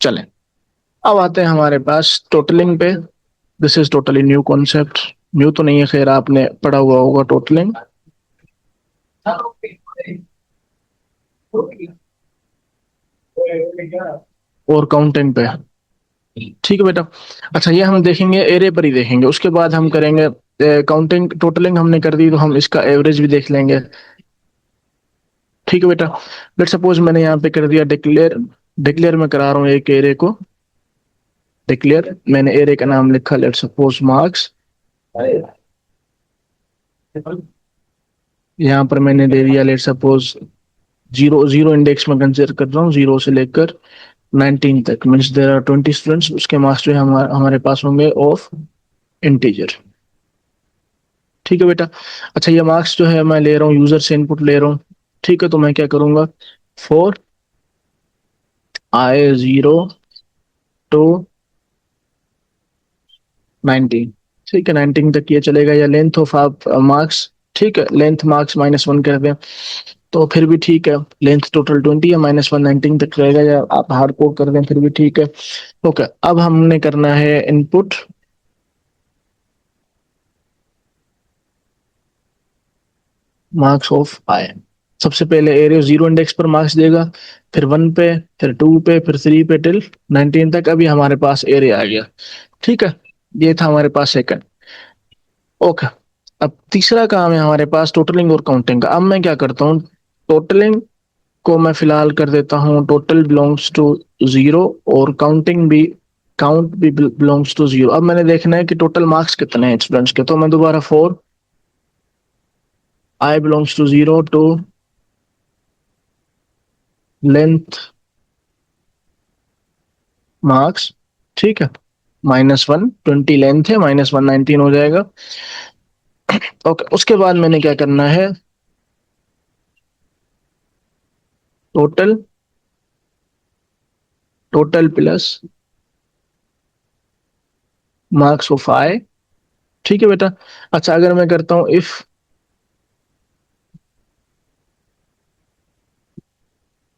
चलें, अब आते हैं हमारे पास टोटलिंग पे। This is totally new concept. New तो नहीं है, खैर आपने पढ़ा हुआ होगा टोटलिंग और काउंटिंग पे। ठीक है बेटा। अच्छा, ये हम देखेंगे एरे पर ही देखेंगे, उसके बाद हम करेंगे काउंटिंग। टोटलिंग हमने कर दी तो हम इसका एवरेज भी देख लेंगे। ठीक है बेटा। लेट सपोज मैंने यहाँ पे कर दिया डिक्लेयर। डिक्लेयर में करा रहा हूँ एक एरे को। डिक्लेयर मैंने एरे का नाम लिखा, लेट सपोज मार्क्स। यहाँ पर मैंने दे दिया let suppose zero. Zero index में कंसिडर कर रहा हूँ, जीरो से लेकर 19 तक। Means there are 20 students. उसके मार्क्स जो है हमारे पास होंगे ऑफ इंटीजर। ठीक है बेटा। अच्छा, ये मार्क्स जो है मैं ले रहा हूँ यूजर से इनपुट ले रहा हूँ। ठीक है, तो मैं क्या करूंगा, फोर आई जीरो टू 19। ठीक है, 19 तक ये चलेगा। या लेंथ ऑफ आप मार्क्स, ठीक है, लेंथ मार्क्स -1 कर दें तो फिर भी ठीक है। लेंथ टोटल 20 है, -1 19 तक रहेगा, या आप हार्ड कोड कर दें फिर भी ठीक है। ओके, अब हमने करना है इनपुट मार्क्स ऑफ आई। सबसे पहले एरे जीरो इंडेक्स पर मार्क्स देगा, फिर 1 पे, फिर 2 पे, फिर 3 पे टिल 19 तक। अभी हमारे पास एरे आ गया। ठीक है, ये था हमारे पास सेकंड। ओके, अब तीसरा काम है हमारे पास टोटलिंग और काउंटिंग का। अब मैं क्या करता हूँ, टोटलिंग को मैं फिलहाल कर देता हूँ टोटल बिलोंग्स टू जीरो, और काउंटिंग भी, काउंट भी बिलोंग्स टू जीरो। अब मैंने देखना है कि टोटल मार्क्स कितने हैं स्टूडेंट्स के, तो मैं दोबारा for I belongs to zero to length marks. ठीक है, -1 20 लेंथ है, -1 19 हो जाएगा। ओके, उसके बाद मैंने क्या करना है, total, total plus marks of I. ठीक है बेटा। अच्छा, अगर मैं करता हूँ if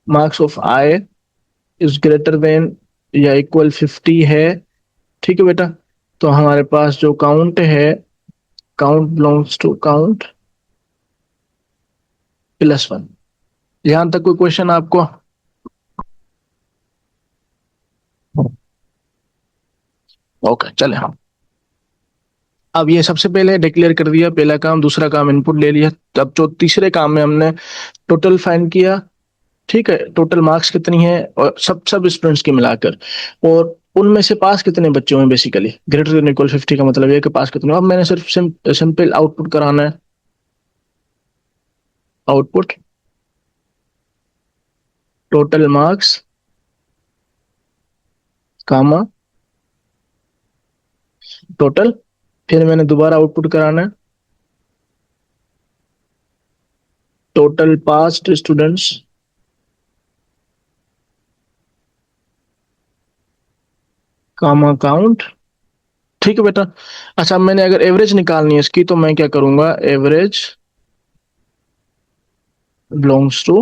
marks of I is greater than या इक्वल 50 है, ठीक है बेटा, तो हमारे पास जो काउंट है, काउंट बिलोंग्स टू काउंट +1। यहां तक कोई क्वेश्चन आपको? ओके, चले हम। अब ये सबसे पहले डिक्लेयर कर दिया, पहला काम। दूसरा काम इनपुट ले लिया। अब जो तीसरे काम में हमने टोटल फाइंड किया। ठीक है, टोटल मार्क्स कितनी है और सब सब स्टूडेंट्स के मिलाकर, और उनमें से पास कितने बच्चे हुए बेसिकली। ग्रेटर देन इक्वल 50 का मतलब ये कि पास कितने हुए। अब मैंने सिर्फ सिंपल आउटपुट कराना है। आउटपुट टोटल मार्क्स कामा टोटल, फिर मैंने दोबारा आउटपुट कराना है टोटल पास्ट स्टूडेंट्स कामा काउंट। ठीक है बेटा। अच्छा, अब मैंने अगर एवरेज निकालनी है इसकी, तो मैं क्या करूंगा, एवरेज बिलोंग्स टू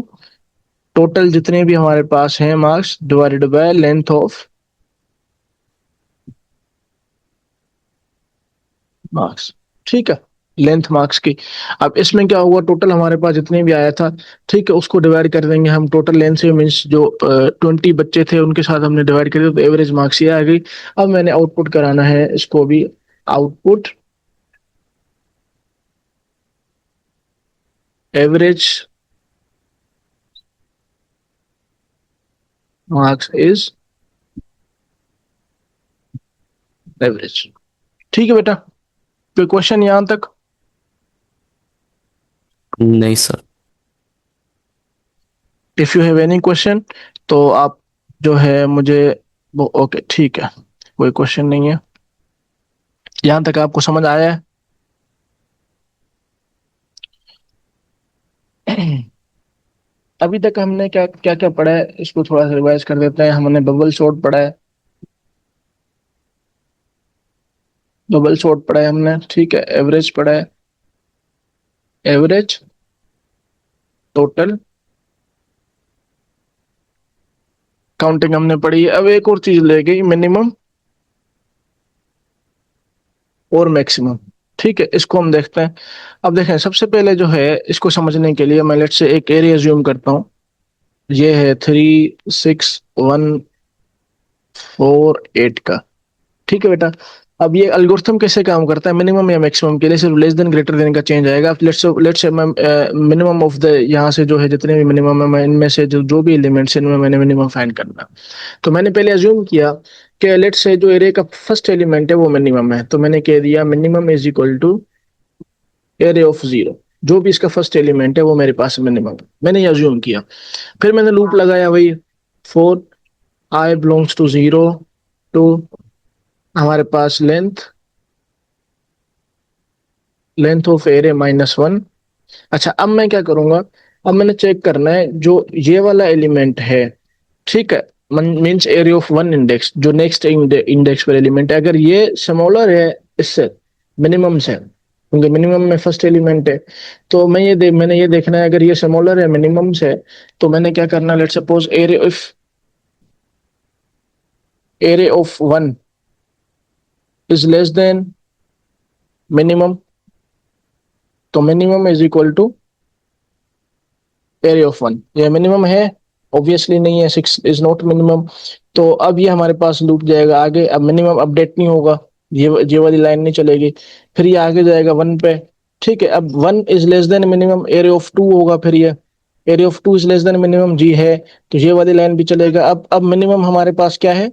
टोटल जितने भी हमारे पास हैं marks divided by length of marks. ठीक है, लेंथ मार्क्स की। अब इसमें क्या हुआ, टोटल हमारे पास जितने भी आया था, ठीक है, उसको डिवाइड कर देंगे हम टोटल लेंथ से। मीन्स जो 20 बच्चे थे उनके साथ हमने डिवाइड कर दिया, तो एवरेज मार्क्स ये आ गई। अब मैंने आउटपुट कराना है इसको भी। Output average marks is average. ठीक है बेटा, कोई क्वेश्चन यहाँ तक? नहीं sir. If you have any question तो आप जो है मुझे वो, ओके ठीक है, कोई क्वेश्चन नहीं है। यहाँ तक आपको समझ आया है? अभी तक हमने क्या क्या क्या पढ़ा है, इसको थोड़ा सा रिवाइज कर देते हैं। हमने बबल शॉट पढ़ा है, बबल शॉट पढ़ा है हमने। ठीक है, एवरेज पढ़ा है, एवरेज टोटल काउंटिंग हमने पढ़ी है। अब एक और चीज ले गई, मिनिमम और मैक्सिमम। ठीक है, इसको हम देखते हैं। अब देखें, सबसे पहले जो है इसको समझने के लिए मैं लेट से एक एरिया ज्यूम करता हूँ। ये है 36148 का। ठीक है बेटा। अब ये एल्गोरिथम कैसे काम करता है, मिनिमम या मैक्सिमम के लिए सिर्फ लेस देन ग्रेटर देन का चेंज आएगा। लेट्स से मैं मिनिमम ऑफ द, यहाँ से जो है जितने भी मिनिमम है, मैं इनमें से जो भी एलिमेंट्स हैं इनमें मैंने मिनिमम फाइंड करना। तो मैंने पहले अज्यूम किया कि लेट्स से जो एरे का फर्स्ट एलिमेंट है वो मिनिमम है, तो मैंने कह दिया minimum is equal to array of zero. जो भी इसका फर्स्ट एलिमेंट है वो मेरे पास मिनिमम है, मैंने ये अज्यूम किया। फिर मैंने लूप लगाया वही, for I belongs to zero to हमारे पास लेंथ लेंथ ऑफ एरे -1। अच्छा, अब मैं क्या करूंगा, अब मैंने चेक करना है जो ये वाला एलिमेंट है। ठीक है, means area of one index, जो नेक्स्ट इंडेक्स पर एलिमेंट है, अगर ये स्मॉलर है इससे, मिनिमम से, क्योंकि मिनिमम में फर्स्ट एलिमेंट है, तो मैंने ये देखना है अगर ये स्मॉलर है मिनिमम से, तो मैंने क्या करना, let suppose area of one is less than minimum, तो minimum is equal to area of one. ये मिनिमम है? ऑब्वियसली नहीं है, 6 इज नॉट मिनिमम। तो अब ये हमारे पास लूप जाएगा आगे, अब मिनिमम अपडेट नहीं होगा, ये वाली लाइन नहीं चलेगी। फिर ये आगे जाएगा 1 पे। ठीक है, अब 1 is less than minimum, area of 2 होगा, फिर ये area of 2 is less than minimum जी है, तो ये वाली लाइन भी चलेगा। अब मिनिमम हमारे पास क्या है,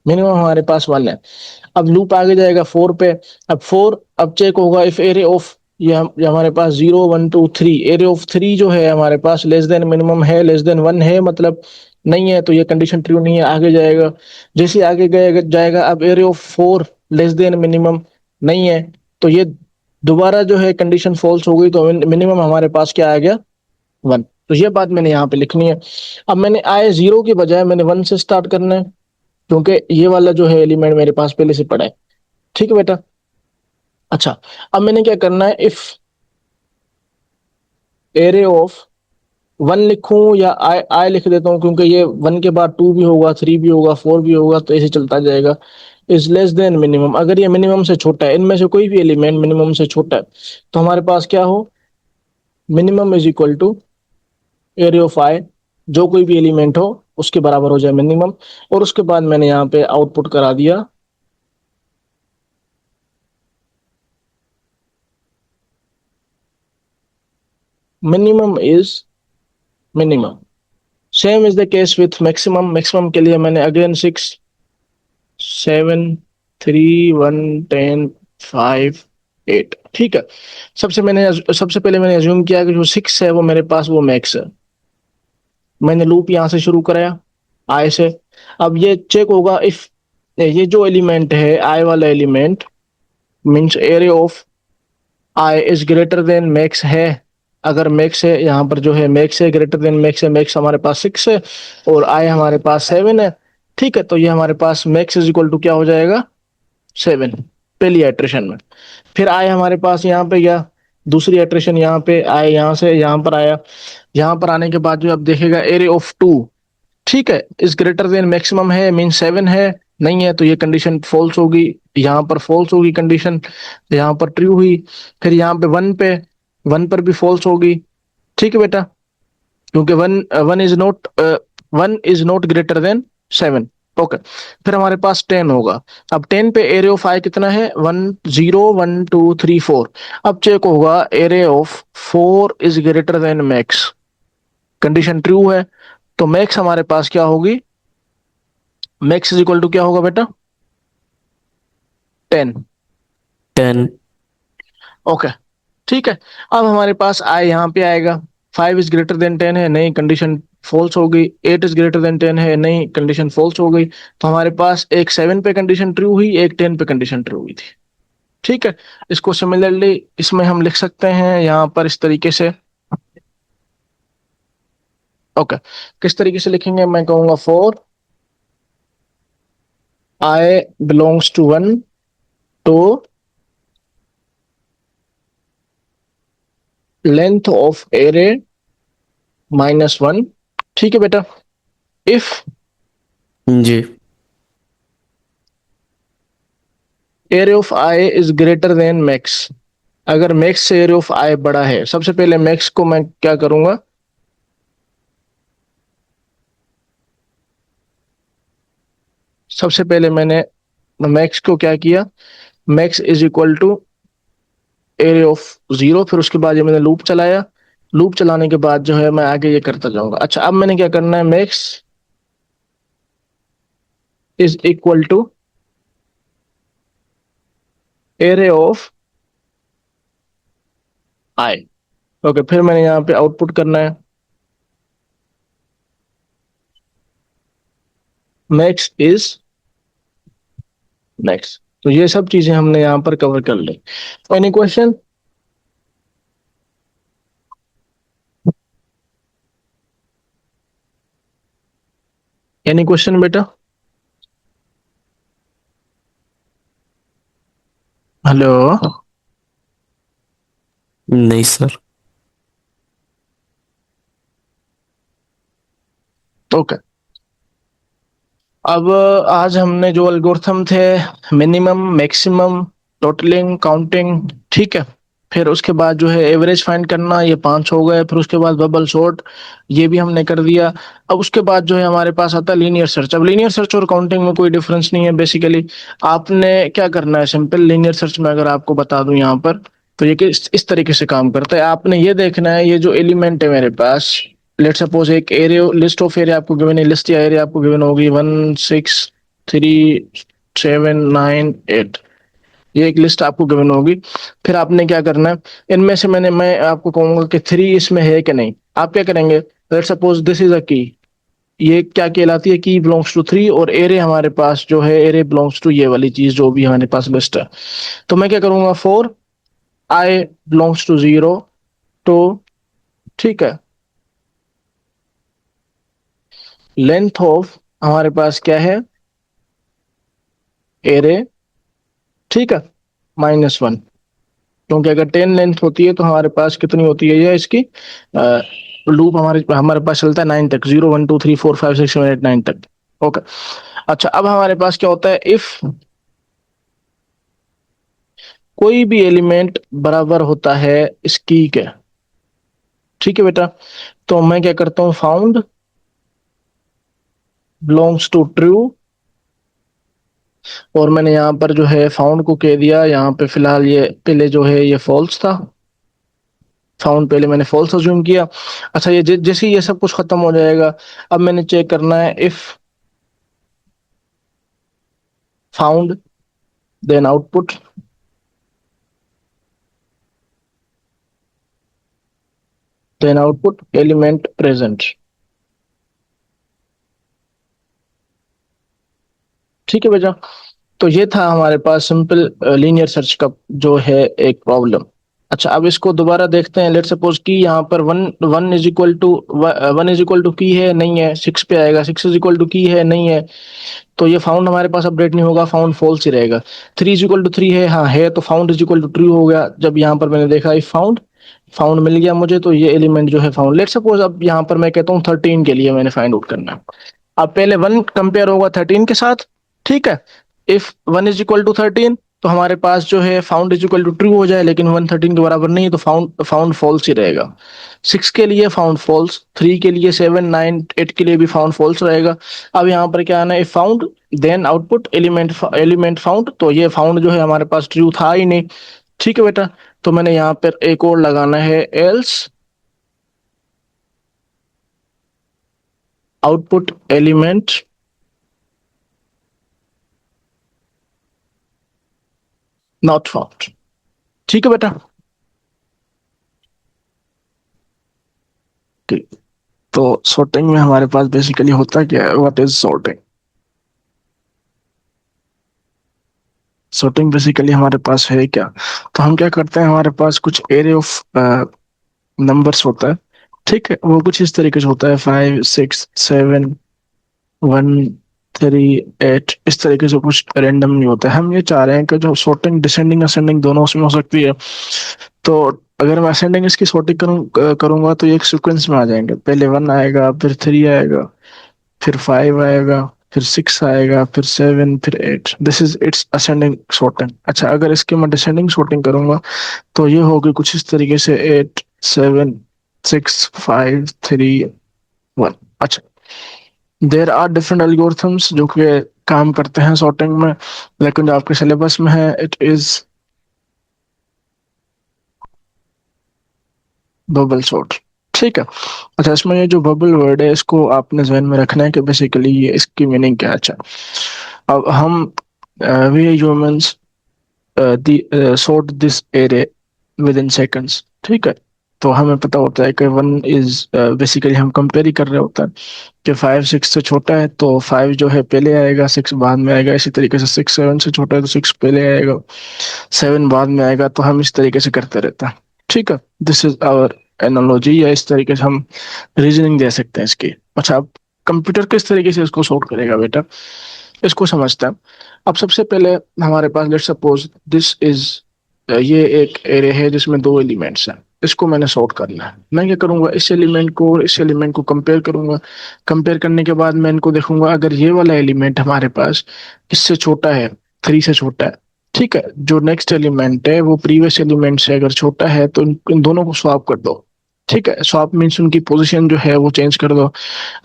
मिनिमम हमारे पास 1 है। अब लूप आगे जाएगा 4 पे। अब 4, अब चेक होगा इफ एरिया ऑफ, ये हमारे पास 0 1 2 3, एरिया ऑफ 3 जो है हमारे पास लेस देन मिनिमम है, लेस देन 1 है, मतलब नहीं है, तो ये कंडीशन ट्रू नहीं है, आगे जाएगा। जैसे आगे गएगा जाएगा, अब area of 4 less than minimum नहीं है, तो ये दोबारा जो है कंडीशन फॉल्स हो गई, तो मिनिमम हमारे पास क्या आ गया, 1। तो ये बात मैंने यहाँ पे लिखनी है। अब मैंने आए 0 की बजाय मैंने 1 से स्टार्ट करना है, क्योंकि ये वाला जो है एलिमेंट मेरे पास पहले से पड़ा है। ठीक है बेटा। अच्छा, अब मैंने क्या करना है, इफ एरे ऑफ 1 लिखूं या आई आई लिख देता हूं, क्योंकि ये 1 के बाद 2 भी होगा, 3 भी होगा, 4 भी होगा, तो ऐसे चलता जाएगा। इज लेस देन मिनिमम, अगर ये मिनिमम से छोटा है, इनमें से कोई भी एलिमेंट मिनिमम से छोटा है, तो हमारे पास क्या हो, minimum is equal to area of I, जो कोई भी एलिमेंट हो उसके बराबर हो जाए मिनिमम। और उसके बाद मैंने यहाँ पे आउटपुट करा दिया, minimum is minimum. Same is the case with maximum. Maximum के लिए मैंने अगेन 6 7 3 1 10 5 8। ठीक है, सबसे पहले मैंने अज्यूम किया कि जो 6 है वो मेरे पास वो मैक्स है। मैंने लूप यहाँ से शुरू कराया, आई से। अब ये चेक होगा इफ ये जो एलिमेंट है आई वाला element, means area of I is greater than max है। अगर मैक्स है, यहाँ पर जो है मैक्स है, ग्रेटर देन मैक्स है, मैक्स हमारे पास 6 है और आई हमारे पास 7 है। ठीक है, तो ये हमारे पास मैक्स इज इक्वल टू क्या हो जाएगा, 7, पहली इटरेशन में। फिर आए हमारे पास यहाँ पे गया, दूसरी इटरेशन यहाँ पे आए, यहाँ से यहाँ पर आया। यहाँ पर आने के बाद जो अब देखेगा एरे ऑफ 2, ठीक है, इस ग्रेटर देन मैक्सिमम है, मीन 7 है, नहीं है, तो ये कंडीशन फॉल्स होगी, यहाँ पर फॉल्स होगी कंडीशन, यहाँ पर ट्रू हुई। फिर यहाँ पे 1 पर भी फॉल्स होगी। ठीक है बेटा, क्योंकि one one is not greater than 7। Okay, फिर हमारे पास 10 होगा। अब 10 पे एरे ऑफ आई कितना है, 1 0 1 2 3 4। अब चेक होगा array of 4 is greater than max, condition true है, तो मैक्स हमारे पास क्या होगी, मैक्स इज इक्वल टू क्या होगा बेटा, 10। 10। ओके, ठीक है। अब हमारे पास आई यहाँ पे आएगा, 5 इज ग्रेटर देन 10 है, नहीं, कंडीशन फॉल्स हो गई। 8 इज ग्रेटर देन 10 है, नहीं, कंडीशन फॉल्स हो गई। तो हमारे पास एक 7 पे कंडीशन ट्रू हुई, एक 10 पे कंडीशन ट्रू हुई थी। ठीक है, इसको सिमिलरली इसमें हम लिख सकते हैं यहाँ पर इस तरीके से। ओके, किस तरीके से लिखेंगे, मैं कहूंगा 4 आई बिलोंग्स टू 1 तो लेंथ ऑफ एरे -1। ठीक है बेटा। इफ जी। Array of I is greater than max, अगर मैक्स से एरिया ऑफ आई बड़ा है, सबसे पहले मैक्स को मैं क्या करूंगा, सबसे पहले मैंने मैक्स को क्या किया, max is equal to area of zero, फिर उसके बाद ये मैंने लूप चलाया, लूप चलाने के बाद जो है मैं आगे ये करता जाऊंगा। अच्छा, अब मैंने क्या करना है, max is equal to area of I. Okay, फिर मैंने यहाँ पे आउटपुट करना है, मैक्स इज नेक्स्ट। तो ये सब चीजें हमने यहाँ पर कवर कर ली। Any question? एनी क्वेश्चन बेटा? हेलो? नहीं सर। ओके, अब आज हमने जो एल्गोरिथम थे, मिनिमम, मैक्सिमम, टोटलिंग, काउंटिंग, ठीक है, फिर उसके बाद जो है एवरेज फाइंड करना, ये पांच हो गए, फिर उसके बाद बबल सॉर्ट, ये भी हमने कर दिया। अब उसके बाद जो है हमारे पास आता है लीनियर सर्च। अब लीनियर सर्च और काउंटिंग में कोई डिफरेंस नहीं है बेसिकली। आपने क्या करना है, सिंपल लीनियर सर्च में अगर आपको बता दूं यहाँ पर, तो ये इस तरीके से काम करता है। आपने ये देखना है, ये जो एलिमेंट है मेरे पास, लेट सपोज एक एरिया, लिस्ट ऑफ एरिया आपको गिवन है, लिस्ट या एरिया आपको गिवन होगी 1 6 3 7 9 8, ये एक लिस्ट आपको गिवन होगी। फिर आपने क्या करना है, इनमें से मैं आपको कहूंगा कि थ्री इसमें है कि नहीं। आप क्या करेंगे, let suppose this is a की, ये क्या कहलाती है, की बिलोंग्स टू थ्री, और एरे हमारे पास जो है, एरे बिलोंग्स टू ये वाली चीज जो भी हमारे पास लिस्ट है। तो मैं क्या करूंगा, for I belongs to zero, to, ठीक है, लेंथ ऑफ हमारे पास क्या है, एरे, ठीक है, -1, क्योंकि अगर 10 लेंथ होती है तो हमारे पास कितनी होती है ये इसकी, लूप हमारे हमारे पास चलता है 9 तक, 0 1 2 3 4 5 6 7 8 9 तक। ओके। अच्छा, अब हमारे पास क्या होता है, इफ कोई भी एलिमेंट बराबर होता है इसकी के, ठीक है बेटा, तो मैं क्या करता हूँ, फाउंड बिलोंग्स टू ट्रू, और मैंने यहाँ पर जो है फाउंड को कह दिया, यहाँ पे फिलहाल ये पहले जो है ये फॉल्स था, फाउंड पहले मैंने फॉल्स अज्यूम किया। अच्छा, ये जैसे ही ये सब कुछ खत्म हो जाएगा, अब मैंने चेक करना है, if found, then output, then output element present, ठीक है बेटा। तो ये था हमारे पास सिंपल लीनियर सर्च का जो है एक प्रॉब्लम। अच्छा, अब इसको दोबारा देखते हैं, लेट सपोज कि यहाँ पर one one is equal to, one is equal to की है, नहीं है, सिक्स पे आएगा, सिक्स इज इक्वल टू की है, नहीं है, तो ये फाउंड हमारे पास अपडेट नहीं होगा, फाउंड फॉल्स ही रहेगा। Three is equal to three है, हाँ है, तो found is equal to true हो गया। जब यहाँ पर मैंने देखा इफ फाउंड, फाउंड मिल गया मुझे, तो ये एलिमेंट जो है फाउंड। लेट सपोज अब यहाँ पर मैं कहता हूँ 13 के लिए मैंने फाइंड आउट करना है। अब पहले वन कंपेयर होगा 13 के साथ, ठीक है, if one is equal to 13, तो हमारे पास जो है found is equal to true हो जाए, लेकिन वन 13 के बराबर नहीं है, तो फाउंड फाउंड फॉल्स ही रहेगा। सिक्स के लिए फाउंड फॉल्स, थ्री के लिए, सेवन, नाइन, एट के लिए भी फाउंड फॉल्स रहेगा। अब यहाँ पर क्या आना है, found, then output element, element found, तो ये फाउंड जो है हमारे पास ट्रू था ही नहीं, ठीक है बेटा। तो मैंने यहाँ पर एक और लगाना है, else output element not found, ठीक है बेटा। ठीक। तो सॉर्टिंग में हमारे पास बेसिकली होता क्या है, what is sorting? Sorting basically हमारे पास है क्या, तो हम क्या करते हैं, हमारे पास कुछ एरे ऑफ नंबर्स होता है, ठीक है, वो कुछ इस तरीके से होता है, 5 6 7 1 3 8, इस तरीके से कुछ रेंडम नहीं होता है। हम ये चाह रहे हैं कि जो सॉर्टिंग डिसेंडिंग असेंडिंग दोनों उसमें हो सकती है। तो अगर मैं असेंडिंग इसकी सॉर्टिंग करूंगा तो ये एक सीक्वेंस में आ जाएंगे, पहले वन आएगा, फिर थ्री आएगा, फिर 5 आएगा, फिर 6 आएगा, फिर 7, फिर 8। This is it's ascending sorting. अच्छा, अगर इसके मैं डिसेंडिंग सॉर्टिंग करूंगा तो ये होगी कुछ इस तरीके से, 8, 7, 6, 5, 3, 1। अच्छा, देर आर डिफरेंट एल्गोरिथम्स जो कि काम करते हैं सॉर्टिंग में, लेकिन जो आपके सिलेबस में है इट इज बबल सॉर्ट। ठीक है। अच्छा, इसमें ये जो बबल वर्ड है इसको आपने ध्यान में रखना है कि बेसिकली ये इसकी मीनिंग क्या है। अच्छा, अब हम we humans sort this array within seconds। ठीक है। तो हमें पता होता है कि वन इज बेसिकली हम कंपेयर ही कर रहे होते हैं कि 5 6 से छोटा है तो 5 जो है पहले आएगा, 6 बाद में आएगा। इसी तरीके से 6 7 से छोटा है तो 6 पहले आएगा, 7 बाद में आएगा। तो हम इस तरीके से करते रहते हैं। ठीक है। दिस इज आवर एनालॉजी, या इस तरीके से हम रीजनिंग दे सकते हैं इसकी। अच्छा, अब कंप्यूटर किस तरीके से इसको सॉर्ट करेगा बेटा, इसको समझते हैं। अब सबसे पहले हमारे पास लेट्स सपोज दिस इज, ये एक एरे है जिसमें दो एलिमेंट्स हैं। इसको मैंने सॉर्ट करना है। मैं क्या करूंगा, इस एलिमेंट को और इस एलिमेंट को कंपेयर करूंगा। कंपेयर करने के बाद मैं इनको देखूंगा, अगर ये वाला एलिमेंट हमारे पास इससे छोटा है, 3 से छोटा है, ठीक है, जो नेक्स्ट एलिमेंट है वो प्रीवियस एलिमेंट से अगर छोटा है तो इन दोनों को स्वैप कर दो। ठीक है, स्वैप मीन्स उनकी पोजीशन जो है वो चेंज कर दो।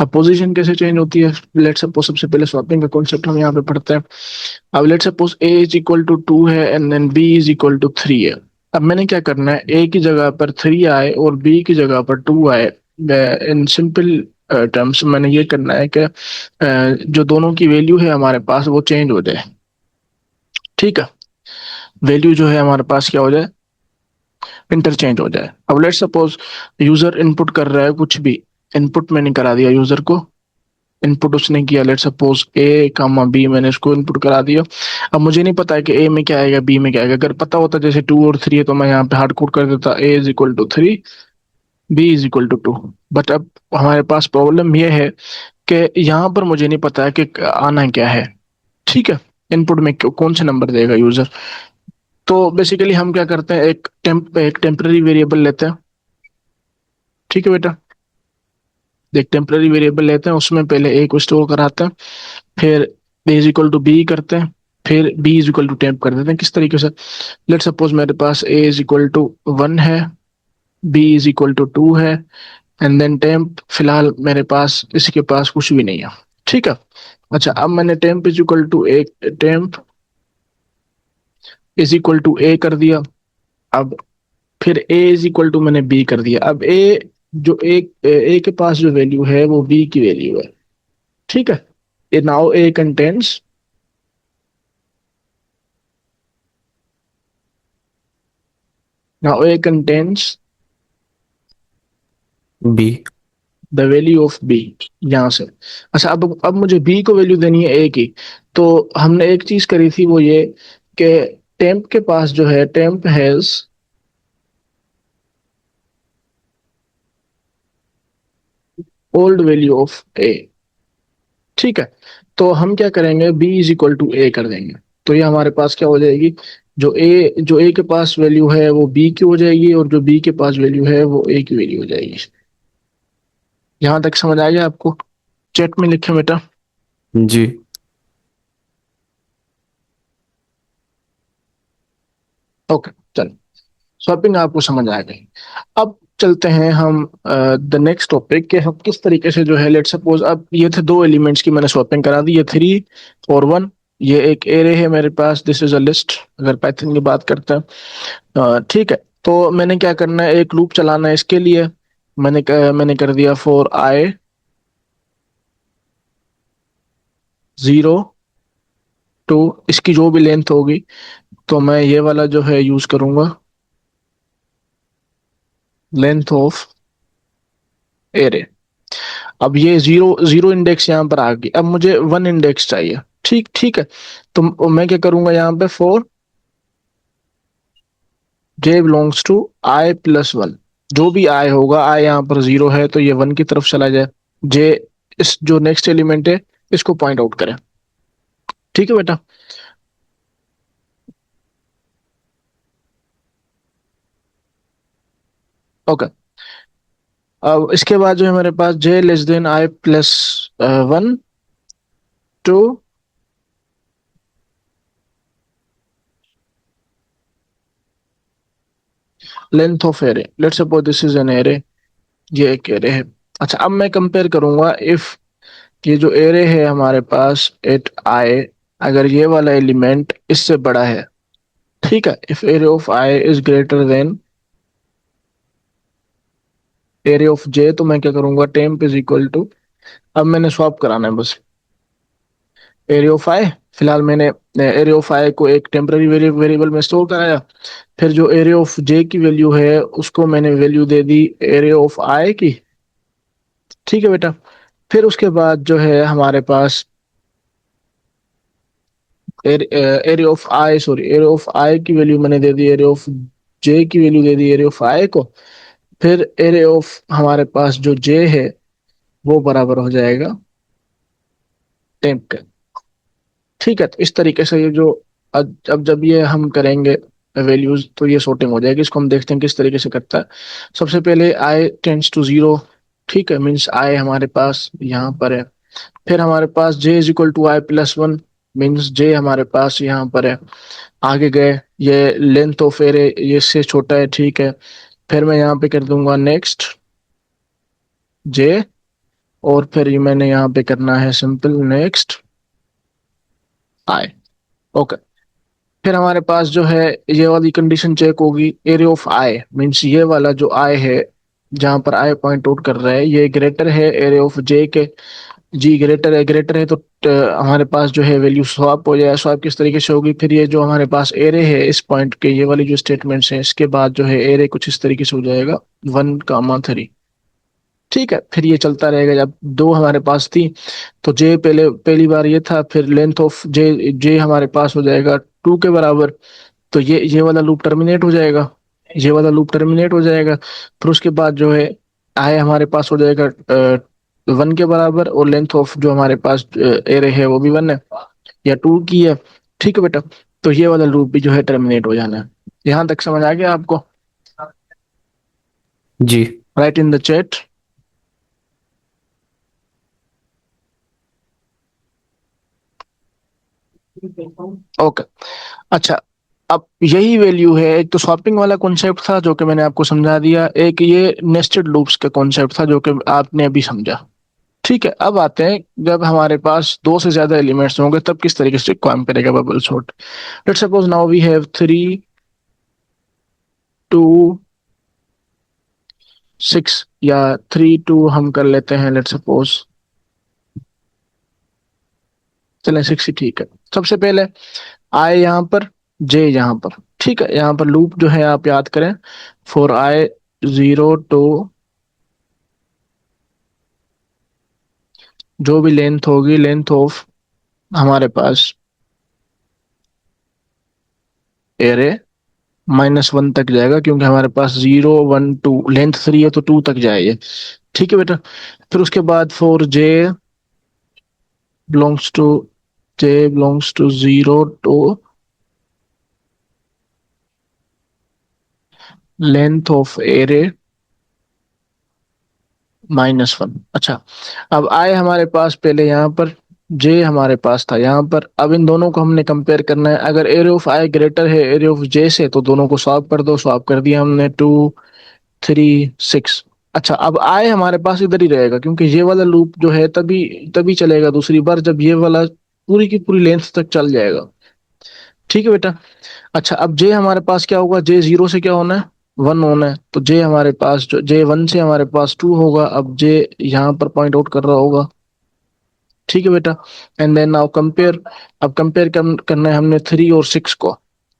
अब पोजीशन कैसे चेंज होती है, लेट्स सपोज सबसे पहले स्वैपिंग का कॉन्सेप्ट हम यहाँ पे पढ़ते हैं। अब let's suppose A is equal to 2 है and then B is equal to 3 है। अब मैंने क्या करना है, ए की जगह पर 3 आए और बी की जगह पर 2 आए। इन सिंपल टर्म्स मैंने ये करना है कि जो दोनों की वैल्यू है हमारे पास वो चेंज हो जाए। ठीक है, वैल्यू जो है हमारे पास क्या हो जाए, इंटरचेंज हो जाए। अब लेट्स सपोज यूजर इनपुट कर रहा है कुछ भी, इनपुट मैंने करा दिया यूजर को, इनपुट उसने किया, लेट सपोज ए कामा बी, मैंने उसको इनपुट करा दिया। अब मुझे नहीं पता है कि ए में क्या आएगा, बी में क्या आएगा। अगर पता होता जैसे 2 और 3 है तो मैं यहाँ पे हार्ड कोड कर देता, A is equal to 3, B is equal to 2। But अब हमारे पास प्रॉब्लम ये है कि यहाँ पर मुझे नहीं पता है कि आना क्या है। ठीक है, इनपुट में कौन से नंबर देगा यूजर। तो बेसिकली हम क्या करते हैं, एक टेम्पररी वेरिएबल लेते हैं। ठीक है बेटा, एक टेम्पररी वेरिएबल लेते हैं, उसमें पहले ए को स्टोर कराते हैं, फिर A is equal to B करते हैं, फिर B is equal to temp कर देते हैं। किस तरीके से, लेट सपोज मेरे पास ए इज इक्वल टू 1 है, बी इज इक्वल टू 2 है, एंड देन टेम्प फिलहाल मेरे पास इसके पास कुछ भी नहीं है। ठीक है। अच्छा, अब मैंने temp is equal to A, temp is equal to A कर दिया। अब फिर ए इज इक्वल टू मैंने बी कर दिया। अब ए, जो ए के पास जो वैल्यू है वो बी की वैल्यू है। ठीक है, A now A contains, now A contains B. The value of B, यहाँ से। अच्छा, अब मुझे बी को वैल्यू देनी है ए की। तो हमने एक चीज करी थी वो ये कि टेम्प के पास जो है, temp has old value of A. ठीक है, तो हम क्या करेंगे, B is equal to A कर देंगे। तो ये हमारे पास क्या हो जाएगी, जो ए के पास वैल्यू है वो बी की हो जाएगी, और जो बी के पास वैल्यू है वो ए की वैल्यू हो जाएगी। यहाँ तक समझ आ गया आपको, चैट में लिखे बेटा। जी। ओके, चलो, स्वैपिंग आपको समझ आ गई। अब चलते हैं हम द नेक्स्ट टॉपिक के, हम किस तरीके से जो है, लेट सपोज अब ये थे दो एलिमेंट्स की मैंने स्वैपिंग करा दी, ये 3 और 1। ये एक एरे है मेरे पास, दिस इज अ लिस्ट, अगर पाइथन की बात करते हैं। ठीक है, तो मैंने क्या करना है, एक लूप चलाना है इसके लिए। मैंने कर दिया फॉर आई 0 टू, इसकी जो भी लेंथ होगी तो मैं ये वाला जो है यूज करूंगा, लेंथ ऑफ एरे। अब ये जीरो जीरो इंडेक्स यहाँ पर आ गई, अब मुझे 1 इंडेक्स चाहिए। ठीक ठीक है, तो मैं क्या करूंगा यहाँ पे, for J belongs to I plus 1। जो भी आई होगा, आई यहाँ पर 0 है तो ये 1 की तरफ चला जाए। जे, इस जो नेक्स्ट एलिमेंट है इसको पॉइंट आउट करें। ठीक है बेटा। ओके, अब इसके बाद जो है मेरे पास J less than I plus one, two, length of array, let's suppose this is an array, ये एक एरे है। अच्छा, अब मैं कंपेयर करूंगा इफ ये जो एरे है हमारे पास एट आई, अगर ये वाला एलिमेंट इससे बड़ा है, ठीक है, if array of I is greater than array of J, तो मैं क्या करूंगा, टेम्प इज इक्वल टू, अब मैंने स्वैप कराना है बस, एरे ऑफ आई, फिलहाल मैंने एरे ऑफ आई को एक टेम्पररी वेरिएबल में स्टोर कराया, फिर जो एरे ऑफ जे की वैल्यू है उसको मैंने वैल्यू दे दी एरे ऑफ आई की, ठीक है बेटा। फिर उसके बाद जो है हमारे पास array of I, sorry, array of I की वैल्यू मैंने दे दी एरे ऑफ जे की वैल्यू दे दी एरे ऑफ आई को, फिर एरे ऑफ हमारे पास जो जे है वो बराबर हो जाएगा टेम्प के, ठीक है। तो इस तरीके से ये जो अब जब ये हम करेंगे वैल्यूज तो ये sorting हो जाएगी। इसको हम देखते हैं किस तरीके से करता है। सबसे पहले आई टेंड्स टू जीरो, ठीक है, मीन्स आई हमारे पास यहाँ पर है। फिर हमारे पास J is equal to I plus one, means J हमारे पास यहाँ पर है। आगे गए, ये लेंथ ऑफ एरे ये इससे छोटा है, ठीक है। फिर मैं यहाँ पे कर दूंगा नेक्स्ट जे, और फिर ये मैंने यहाँ पे करना है सिंपल नेक्स्ट आई, ओके। फिर हमारे पास जो है ये वाली कंडीशन चेक होगी, एरिया ऑफ आई मीन्स ये वाला जो आई है जहां पर आई पॉइंट आउट कर रहा है ये ग्रेटर है एरिया ऑफ जे के, जी ग्रेटर है तो हमारे पास जो है वैल्यू स्वैप हो जाएगा। स्वैप किस तरीके से होगी, फिर ये जो हमारे पास एरे है इस पॉइंट के, ये वाली जो स्टेटमेंट्स हैं इसके बाद जो है एरे कुछ इस तरीके से हो जाएगा 1, 3, ठीक है। फिर ये चलता रहेगा, जब दो हमारे पास थी तो जे पहले पहली बार ये था, फिर लेंथ ऑफ जे जे हमारे पास हो जाएगा 2 के बराबर, तो ये वाला लूप टर्मिनेट हो जाएगा, ये वाला लूप टर्मिनेट हो जाएगा। फिर उसके बाद जो है आई हमारे पास हो जाएगा 1 के बराबर, और लेंथ ऑफ जो हमारे पास एरे है वो भी 1 है या 2 की है, ठीक है बेटा। तो ये वाला लूप भी जो है टर्मिनेट हो जाना है। यहाँ तक समझ आ गया आपको? जी। Right in the chat. Okay, अच्छा, अब यही वैल्यू है, एक तो स्वैपिंग वाला कॉन्सेप्ट था जो कि मैंने आपको समझा दिया, एक ये नेस्टेड लूप्स का कॉन्सेप्ट था जो कि आपने अभी समझा, ठीक है। अब आते हैं जब हमारे पास दो से ज्यादा एलिमेंट्स होंगे तब किस तरीके से काम करेगा bubble sort. Let's suppose now we have 3, 2, 6, या 3, 2 हम कर लेते हैं, लेट्स सपोज, चलें 6 ही ठीक है। सबसे पहले आई यहाँ पर, जे यहाँ पर, ठीक है। यहाँ पर लूप जो है आप याद करें, फॉर आई 0 to जो भी लेंथ होगी, लेंथ ऑफ हमारे पास एरे -1 तक जाएगा, क्योंकि हमारे पास 0, 1, 2 लेंथ 3 है तो 2 तक जाएगी, ठीक है बेटा। फिर उसके बाद for belongs to J belongs to 0 to length of array -1। अच्छा, अब आए हमारे पास पहले यहाँ पर, जे हमारे पास था यहाँ पर, अब इन दोनों को हमने कंपेयर करना है। अगर एरे ऑफ आई ग्रेटर है एरे ऑफ जे से तो दोनों को स्वैप कर दो, स्वैप कर दिया हमने, 2, 3, 6। अच्छा, अब आए हमारे पास इधर ही रहेगा, क्योंकि ये वाला लूप जो है तभी तभी चलेगा दूसरी बार जब ये वाला पूरी की पूरी लेंथ तक चल जाएगा, ठीक है बेटा। अच्छा, अब जे हमारे पास क्या होगा, जे 0 से क्या होना है, 1 होना है, तो जे हमारे पास जो जे 1 से हमारे पास 2 होगा, अब जे यहाँ पर पॉइंट आउट कर रहा होगा, ठीक है बेटा। एंड देन नाउ कंपेयर, अब कंपेयर करना है हमने 3 और 6 को,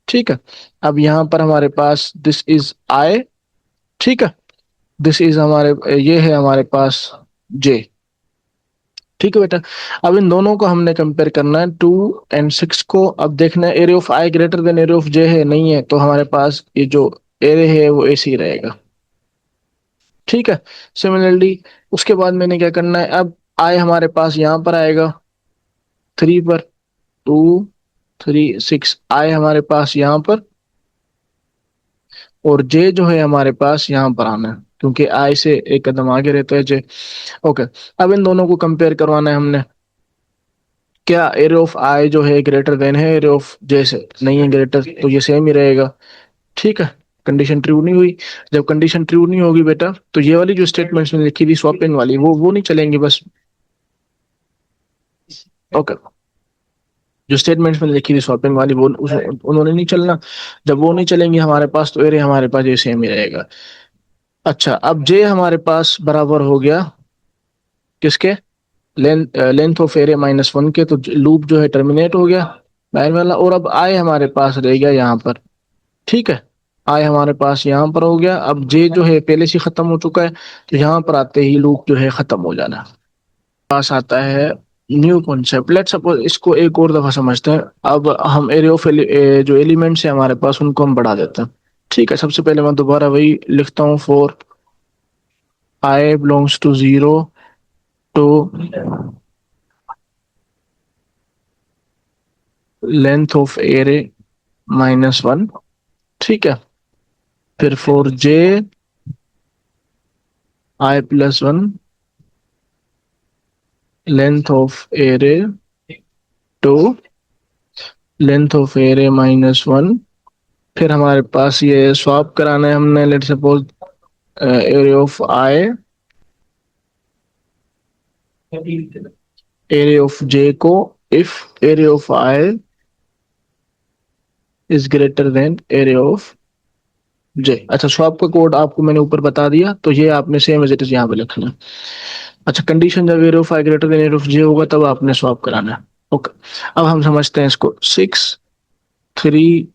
ठीक है। अब यहाँ पर हमारे पास दिस इज आई, ठीक है, दिस इज हमारे, ये है हमारे पास जे, ठीक है बेटा। अब इन दोनों को हमने कंपेयर करना है 2 और 6 को। अब देखना है array of I greater than array of J है, नहीं है, तो हमारे पास ये जो एरे है वो ऐसे ही रहेगा, ठीक है। सिमिलरली उसके बाद मैंने क्या करना है, अब आई हमारे पास यहाँ पर आएगा 3 पर, 2, 3, 6 आई हमारे पास यहाँ पर, और जे जो है हमारे पास यहाँ पर आना है, क्योंकि आई से एक कदम आगे रहता है जे। ओके, अब इन दोनों को कंपेयर करवाना है हमने। क्या एरे ऑफ आई जो है ग्रेटर देन है एरे ऑफ जे से? नहीं है ग्रेटर, तो ये सेम ही रहेगा। ठीक है, कंडीशन ट्रू नहीं हुई। जब कंडीशन ट्रू नहीं होगी बेटा, तो ये वाली जो स्टेटमेंट्स में लिखी थी स्वैपिंग वाली, वो नहीं चलेंगी बस। ओके, जो स्टेटमेंट्स में लिखी थी स्वैपिंग वाली वो उन्होंने नहीं चलना। जब वो नहीं चलेंगी हमारे पास, तो एरे हमारे पास ये सेम ही रहेगा। अच्छा, अब जे हमारे पास बराबर हो गया किसके? लेंथ ऑफ एरिया -1 के, तो लूप जो है टर्मिनेट हो गया बाहर वाला। और अब आई हमारे पास रह गया यहाँ पर। ठीक है, आई हमारे पास यहाँ पर हो गया। अब जे जो है पहले से खत्म हो चुका है, तो यहाँ पर आते ही लूप जो है खत्म हो जाना। पास आता है न्यू कॉन्सेप्ट। लेट्स सपोज इसको एक और दफा समझते हैं। अब हम एरिया ऑफ जो एलिमेंट्स है हमारे पास, उनको हम बढ़ा देते हैं। ठीक है, सबसे पहले मैं दोबारा वही लिखता हूँ। For I belongs to 0 to length of array -1। ठीक है, फिर for J i+1 length of array to length of array -1। फिर हमारे पास ये स्वैप कराना है हमने। Let suppose array of I array of J को, if array of I is greater than array of J. अच्छा, स्वैप का कोड आपको मैंने ऊपर बता दिया, तो ये आपने सेम एज इट इज यहाँ पे लिखना है। अच्छा, कंडीशन जब array of I greater than array of J होगा, तब आपने स्वैप कराना है। ओके, अब हम समझते हैं इसको। 6, 3,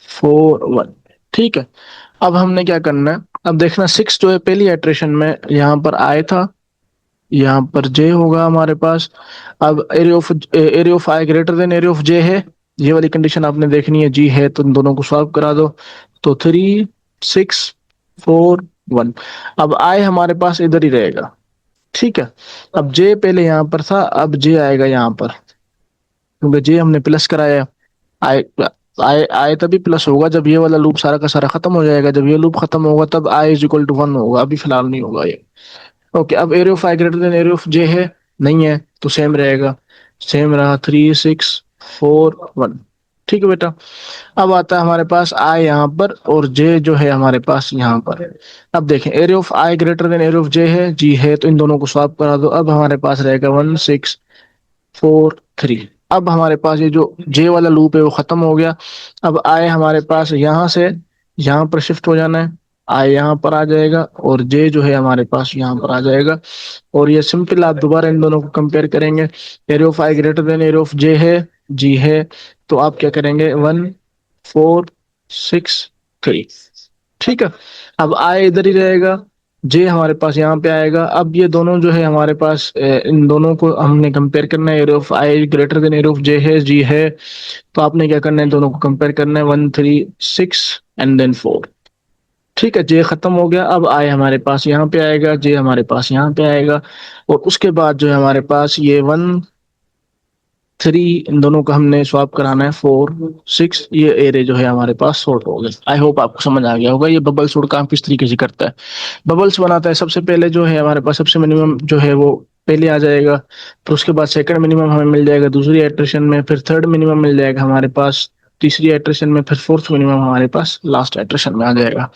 4, 1। ठीक है, अब हमने क्या करना है? अब देखना, 6 जो है पहली इटरेशन में यहाँ पर आए था, यहाँ पर जे होगा हमारे पास। अब array of I greater than array of J है, ये वाली कंडीशन आपने देखनी है। जी है तो इन दोनों को सॉल्व करा दो। तो 3, 6, 4, 1। अब आई हमारे पास इधर ही रहेगा। ठीक है, अब जे पहले यहाँ पर था, अब जे आएगा यहाँ पर, क्योंकि जे हमने प्लस कराया। आई आई आई तभी प्लस होगा जब ये वाला लूप सारा का सारा खत्म हो जाएगा। जब ये लूप खत्म होगा, तब आई इज इक्वल टू 1 होगा। अभी फिलहाल नहीं होगा ये। ओके, अब area of I greater than area of J है? नहीं है, तो सेम रहेगा। सेम रहा। 3, 6, 4, 1। ठीक है बेटा, अब आता है हमारे पास आई यहाँ पर, और जे जो है हमारे पास यहाँ पर। अब देखें, area of I greater than area of J है, जी है, तो इन दोनों को स्वैप करा दो। अब हमारे पास रहेगा 1, 6, 4, 3। अब हमारे पास ये जो जे वाला लूप है वो खत्म हो गया। अब आई हमारे पास यहाँ से यहाँ पर शिफ्ट हो जाना है। आई यहाँ पर आ जाएगा, और जे जो है हमारे पास यहाँ पर आ जाएगा। और ये सिंपल, आप दोबारा इन दोनों को कंपेयर करेंगे। Area of I greater than area of J है, जी है, तो आप क्या करेंगे? 1, 4, 6, 3। ठीक है, अब आई इधर ही रहेगा, जे हमारे पास यहाँ पे आएगा। अब ये दोनों जो है हमारे पास, इन दोनों को हमने कंपेयर करना है। Area of I greater than area of J है, जी है, तो आपने क्या करना है? दोनों को कंपेयर करना है। 1, 3, 6 एंड देन 4। ठीक है, जे खत्म हो गया। अब आई हमारे पास यहाँ पे आएगा, जे हमारे पास यहाँ पे आएगा, और उसके बाद जो है हमारे पास ये 1, 3, इन दोनों का हमने स्वैप कराना है। 4, 6, ये एरे जो है हमारे पास सॉर्ट हो गए। आई होप आपको समझ आ गया होगा ये बबल सॉर्ट काम किस तरीके से करता है। बबल्स बनाता है, सबसे पहले जो है हमारे पास सबसे मिनिमम जो है वो पहले आ जाएगा, फिर उसके बाद सेकंड मिनिमम हमें मिल जाएगा दूसरी इटरेशन में, फिर थर्ड मिनिमम मिल जाएगा हमारे पास तीसरी इटरेशन में, फिर फोर्थ मिनिमम हमारे पास लास्ट इटरेशन में आ जाएगा।